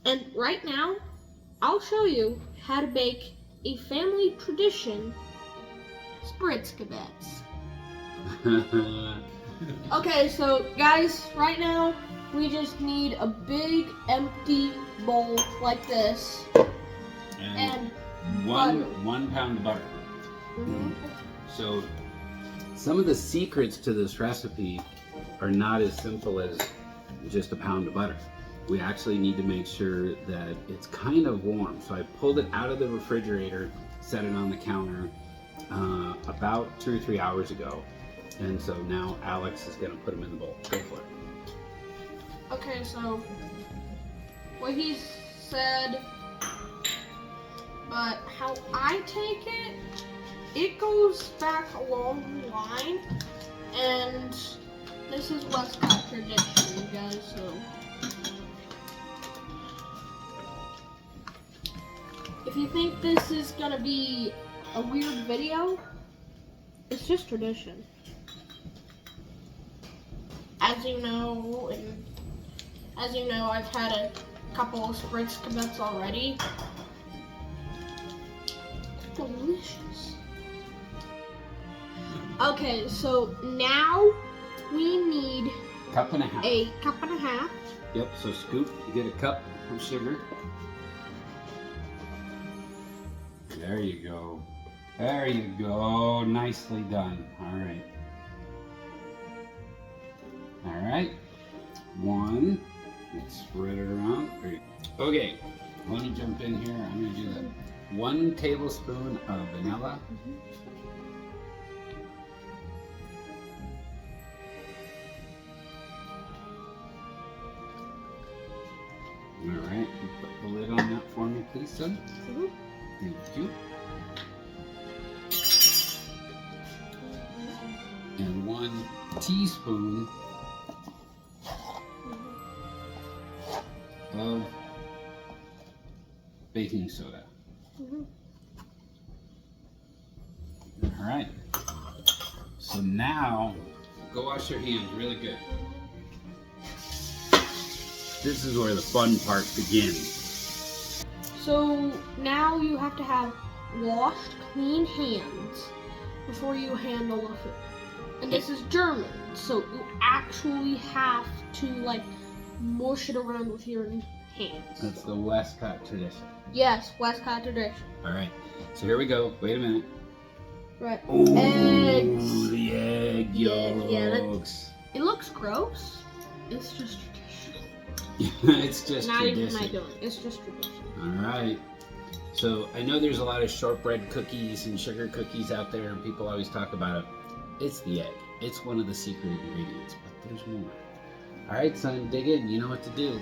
And right now, I'll show you how to bake a family tradition, Spritsgebacks. Okay, so guys, right now we just need a big empty bowl like this, and one pound of butter. So some of the secrets to this recipe are not as simple as just a pound of butter. We actually need to make sure that it's kind of warm. So I pulled it out of the refrigerator, set it on the counter about 2 or 3 hours ago. And so now Alex is gonna put them in the bowl. Go for it. Okay, so what he said, but how I take it, it goes back a long line, and this is Westkott tradition, you guys, so. If you think this is gonna be a weird video, it's just tradition. As you know, I've had a couple of Spritsgebacks already. Delicious. Okay, so now we need a cup and a half. Yep, so scoop, you get a cup of sugar. There you go. There you go. Nicely done. All right. All right. One. Let's spread it around. Okay. Let me jump in here. I'm going to do the 1 tablespoon of vanilla. All right. You put the lid on that for me, please, son. Thank you. And 1 teaspoon of baking soda. All right. So now, go wash your hands really good. This is where the fun part begins. So now you have to have washed, clean hands before you handle the food. And this is German, so you actually have to like mush it around with your hands. That's the Westkott tradition. Yes, Westkott tradition. All right, so here we go. Wait a minute. Right. Ooh, eggs. The egg yolks. It looks gross. It's just tradition. It's just not tradition. Even my doing. It's just tradition. All right. So I know there's a lot of shortbread cookies and sugar cookies out there, and people always talk about it. It's the egg. It's one of the secret ingredients, but there's more. All right, son, dig in. You know what to do.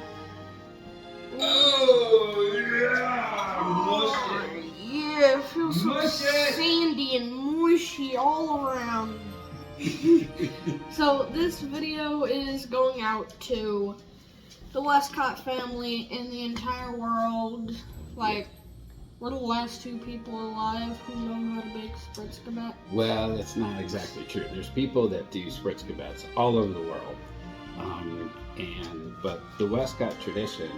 Oh, yeah! Oh, yeah, it feels so sandy and mushy all around. So this video is going out to the Westkott family in the entire world. Like, we're the last 2 people alive who know how to bake Spritsgeback. Well, that's not exactly true. There's people that do Spritsgebacks all over the world. But the Westkott tradition,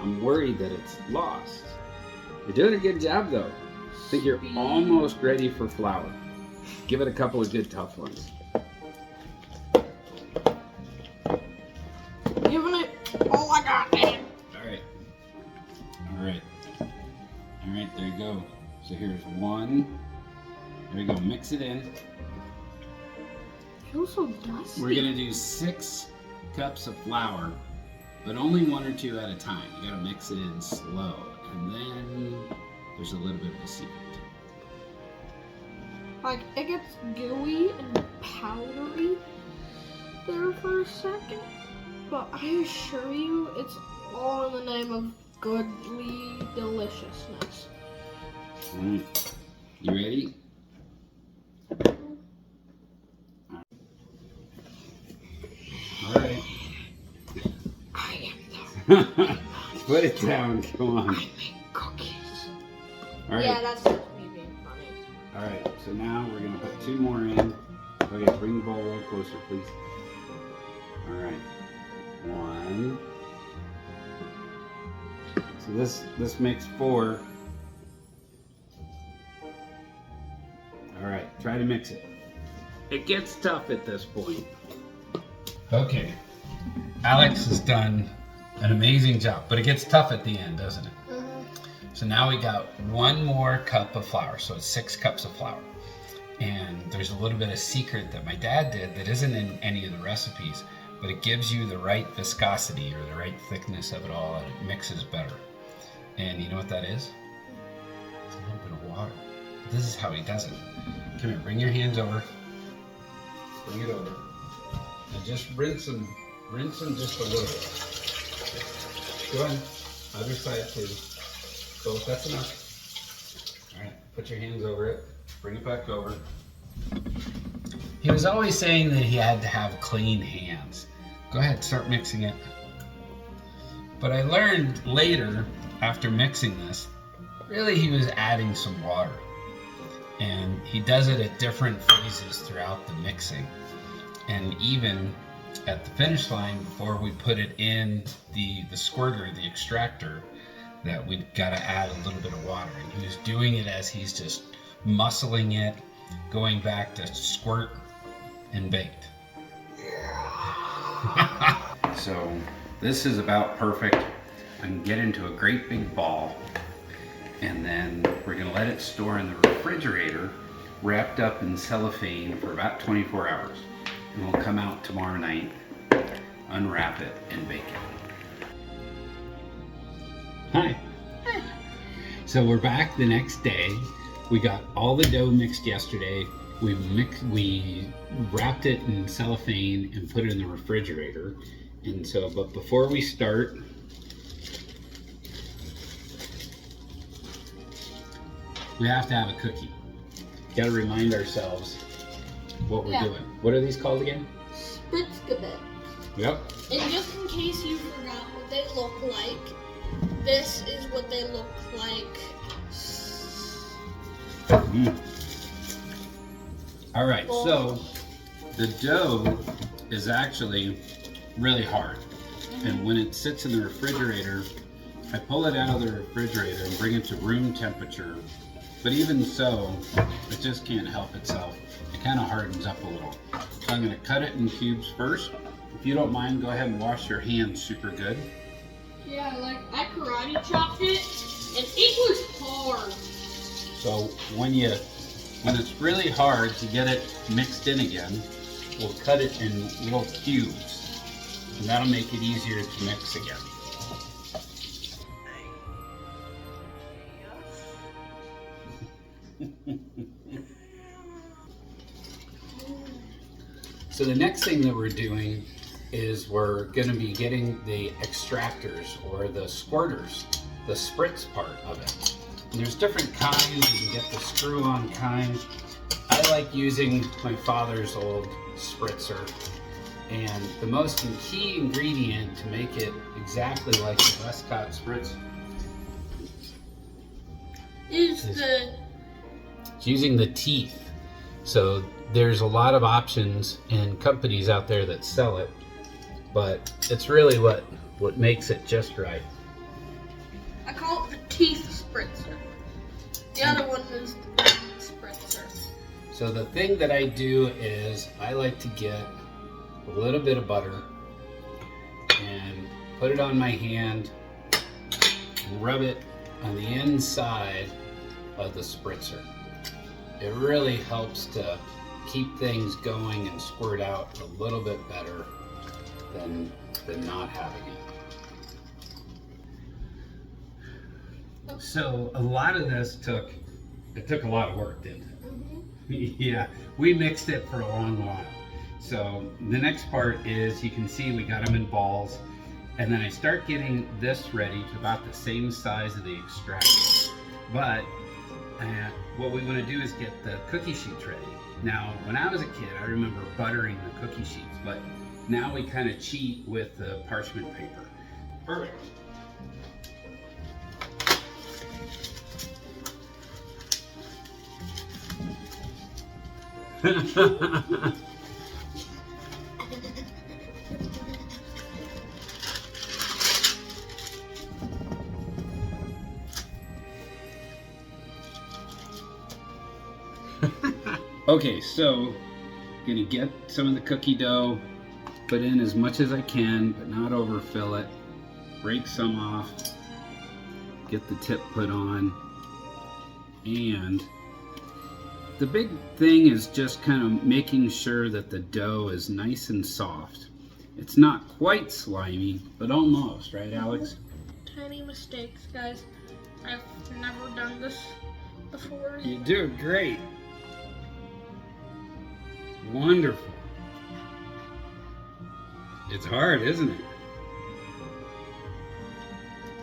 I'm worried that it's lost. You're doing a good job, though. I think you're almost ready for flour. Give it a couple of good tough ones. Giving it all I got, man. All right. All right. All right, there you go. So here's 1. There you go. Mix it in. It feels so dusty. We're gonna do 6 cups of flour, but only 1 or 2 at a time. You gotta mix it in slow, and then there's a little bit of a secret. Like, it gets gooey and powdery there for a second, but I assure you, it's all in the name of goodly deliciousness. All right. You ready? All right. I am the Put it down. Come on. I make cookies. All right. Yeah, that's just me being funny. All right. So now we're gonna put 2 more in. Okay, bring the bowl a little closer, please. All right. 1. So this makes 4. All right, try to mix it. It gets tough at this point. Okay, Alex has done an amazing job, but it gets tough at the end, doesn't it? So now we got 1 more cup of flour, so it's 6 cups of flour. And there's a little bit of secret that my dad did that isn't in any of the recipes, but it gives you the right viscosity or the right thickness of it all, and it mixes better. And you know what that is? It's a little bit of water. This is how he does it. Come here, bring your hands over. Bring it over. And just rinse them just a little bit. Go ahead. Other side too. So that's enough. All right, put your hands over it. Bring it back over. He was always saying that he had to have clean hands. Go ahead, start mixing it. But I learned later, after mixing this, really he was adding some water. And he does it at different phases throughout the mixing. And even at the finish line, before we put it in the squirter, the extractor, that we've got to add a little bit of water. And he was doing it as he's just muscling it, going back to squirt and baked. So this is about perfect. I can get into a great big ball, and then we're going to let it store in the refrigerator wrapped up in cellophane for about 24 hours. And we'll come out tomorrow night, unwrap it, and bake it. Hi. Hi. So we're back the next day. We got all the dough mixed yesterday. We wrapped it in cellophane and put it in the refrigerator. And so, but before we start, we have to have a cookie. Got to remind ourselves what we're doing. What are these called again? Spritsgeback. Yep. And just in case you forgot what they look like, this is what they look like. All right, so the dough is actually really hard. And when it sits in the refrigerator, I pull it out of the refrigerator and bring it to room temperature. But even so, it just can't help itself. It kind of hardens up a little. So I'm gonna cut it in cubes first. If you don't mind, go ahead and wash your hands super good. Yeah, like I karate chopped it, and it was hard. So when it's really hard to get it mixed in again, we'll cut it in little cubes, and that'll make it easier to mix again. So the next thing that we're doing is we're going to be getting the extractors or the squirters, the spritz part of it. And there's different kinds. You can get the screw-on kind. I like using my father's old spritzer. And the most key ingredient to make it exactly like the Westkott Spritz is using the teeth. So there's a lot of options and companies out there that sell it, but it's really what makes it just right. I call it the teeth spritzer. The other one is the thumb spritzer. So the thing that I do is I like to get a little bit of butter and put it on my hand and rub it on the inside of the spritzer. It really helps to keep things going and squirt out a little bit better than not having it. So a lot of this took a lot of work, didn't it? Yeah, we mixed it for a long while. So the next part is, you can see we got them in balls, and then I start getting this ready to about the same size of the extractor. But what we want to do is get the cookie sheets ready. Now, when I was a kid, I remember buttering the cookie sheets, but now we kind of cheat with the parchment paper. Perfect. Okay, so gonna get some of the cookie dough, put in as much as I can, but not overfill it. Break some off, get the tip put on, and the big thing is just kind of making sure that the dough is nice and soft. It's not quite slimy, but almost, right, Alex? Tiny mistakes, guys. I've never done this before. You do great. Wonderful. It's hard, isn't it?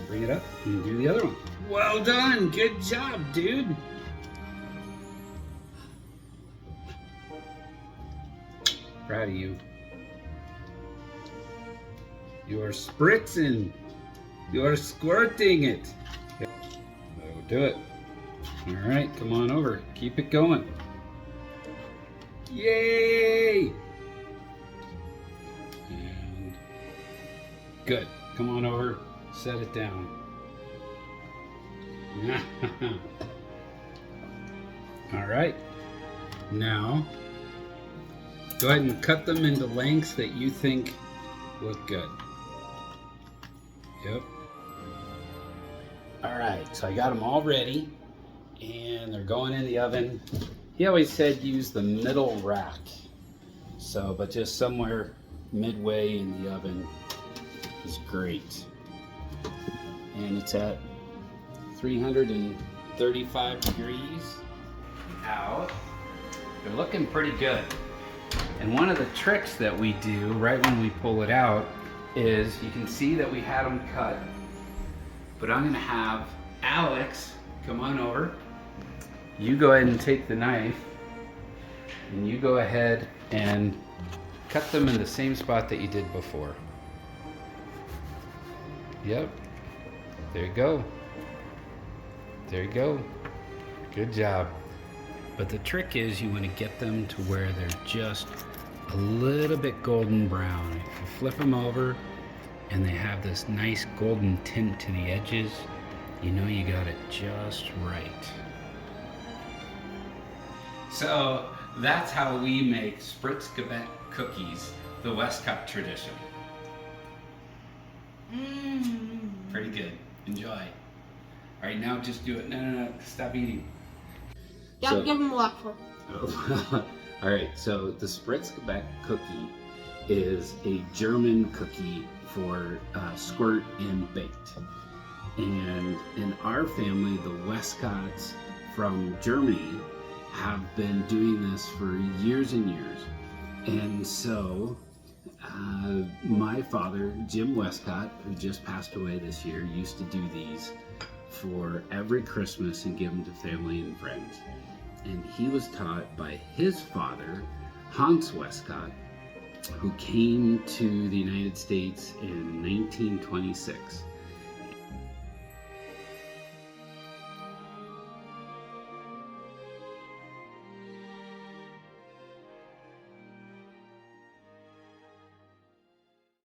Bring it up and do the other one. Well done. Good job, dude. Proud of you. You are spritzing. You are squirting it. Oh, do it. All right, come on over. Keep it going. Yay! And good. Come on over. Set it down. All right. Now, go ahead and cut them into lengths that you think look good. Yep. All right, so I got them all ready, and they're going in the oven. He always said use the middle rack, so but just somewhere midway in the oven is great. And it's at 335 degrees out. They're looking pretty good. And one of the tricks that we do right when we pull it out is you can see that we had them cut, but I'm gonna have Alex come on over. You go ahead and take the knife and you go ahead and cut them in the same spot that you did before. Yep. There you go. There you go. Good job. But the trick is you want to get them to where they're just a little bit golden brown. If you flip them over and they have this nice golden tint to the edges, you know you got it just right. So that's how we make Spritsgeback cookies, the Westkott tradition. Pretty good. Enjoy. All right, now just do it. No, stop eating. Yeah, So, give him a lecture. all right, so the Spritsgeback cookie is a German cookie for squirt and baked. And in our family, the Westkotts from Germany have been doing this for years and years. And so my father, Jim Westkott, who just passed away this year, used to do these for every Christmas and give them to family and friends. And he was taught by his father, Hans Westkott, who came to the United States in 1926.